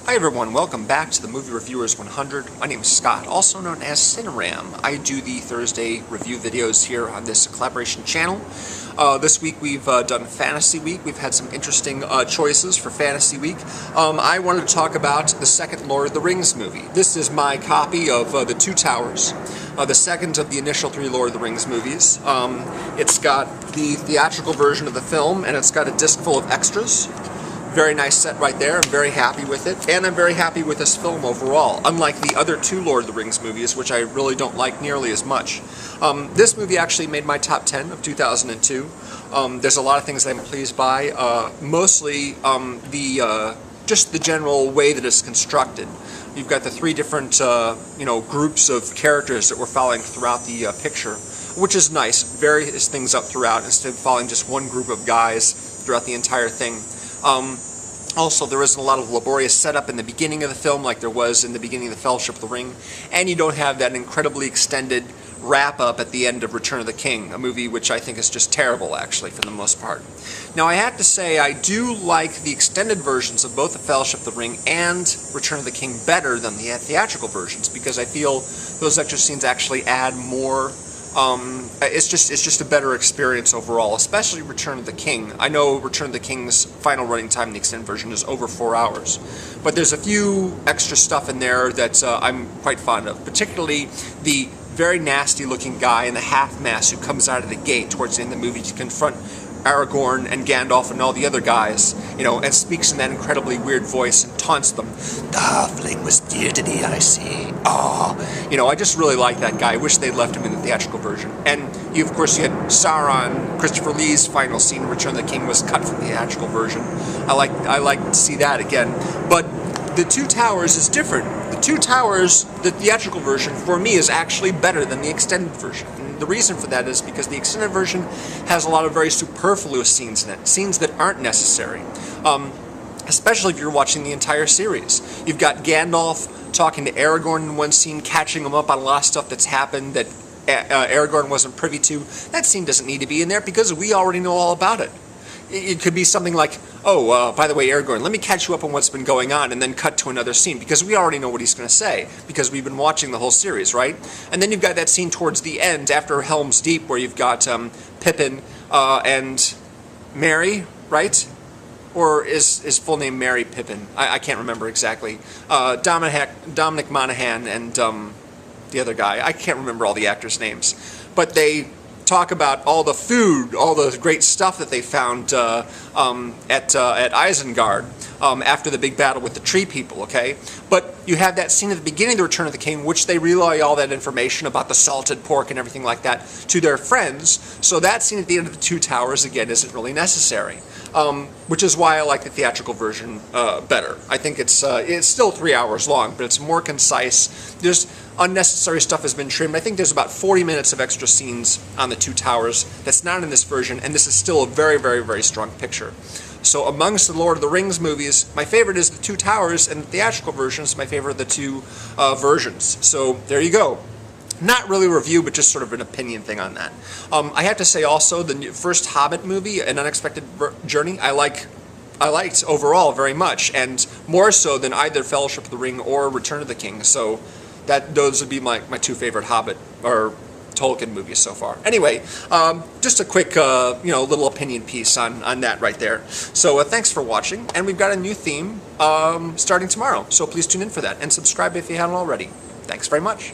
Hi everyone, welcome back to the Movie Reviewers 100. My name is Scott, also known as CINERAM. I do the Thursday review videos here on this collaboration channel. This week we've done Fantasy Week. We've had some interesting choices for Fantasy Week. I wanted to talk about the second Lord of the Rings movie. This is my copy of The Two Towers, the second of the initial three Lord of the Rings movies. It's got the theatrical version of the film, and it's got a disc full of extras. Very nice set right there. I'm very happy with it, and I'm very happy with this film overall, unlike the other two Lord of the Rings movies, which I really don't like nearly as much. This movie actually made my top 10 of 2002. There's a lot of things that I'm pleased by, mostly just the general way that it's constructed. You've got the three different groups of characters that we're following throughout the picture, which is nice. Varies things up throughout instead of following just one group of guys throughout the entire thing. Also, there isn't a lot of laborious setup in the beginning of the film like there was in the beginning of the Fellowship of the Ring, and you don't have that incredibly extended wrap-up at the end of Return of the King, a movie which I think is just terrible, actually, for the most part. Now, I have to say, I do like the extended versions of both the Fellowship of the Ring and Return of the King better than the theatrical versions, because I feel those extra scenes actually add more. It's just a better experience overall, especially Return of the King. I know Return of the King's final running time in the extended version is over 4 hours, but there's a few extra stuff in there that I'm quite fond of, particularly the very nasty-looking guy in the half-mask who comes out of the gate towards the end of the movie to confront Aragorn and Gandalf and all the other guys, and speaks in that incredibly weird voice and taunts them. The halfling was dear to thee, I see. I just really like that guy. I wish they'd left him in the theatrical version. And of course, you had Sauron. Christopher Lee's final scene in Return of the King was cut from the theatrical version. I like to see that again. But The Two Towers is different. The Two Towers, the theatrical version, for me, is actually better than the extended version. And the reason for that is because the extended version has a lot of very superfluous scenes in it, scenes that aren't necessary, especially if you're watching the entire series. You've got Gandalf talking to Aragorn in one scene, catching him up on a lot of stuff that's happened that Aragorn wasn't privy to. That scene doesn't need to be in there because we already know all about it. It could be something like, by the way, Aragorn, let me catch you up on what's been going on, and then cut to another scene, because we already know what he's going to say, because we've been watching the whole series, right? And then you've got that scene towards the end, after Helm's Deep, where you've got Pippin and Merry, right? Or is his full name Merry Pippin? I can't remember exactly. Dominic Monaghan and the other guy. I can't remember all the actors' names. But they talk about all the food, all the great stuff that they found at Isengard after the big battle with the tree people, okay? But you have that scene at the beginning of the Return of the King, which they relay all that information about the salted pork and everything like that to their friends, so that scene at the end of The Two Towers, again, isn't really necessary, which is why I like the theatrical version better. I think it's still 3 hours long, but it's more concise. There's unnecessary stuff has been trimmed. I think there's about 40 minutes of extra scenes on The Two Towers that's not in this version, and this is still a very, very, very strong picture. So amongst the Lord of the Rings movies, my favorite is The Two Towers, and the theatrical version is my favorite of the two versions. So there you go. Not really a review, but just sort of an opinion thing on that. I have to say also, the first Hobbit movie, An Unexpected Journey, I liked overall very much, and more so than either Fellowship of the Ring or Return of the King. So those would be my two favorite Hobbit or Tolkien movies so far. Anyway, just a quick little opinion piece on that right there. So thanks for watching, and we've got a new theme starting tomorrow. So please tune in for that and subscribe if you haven't already. Thanks very much.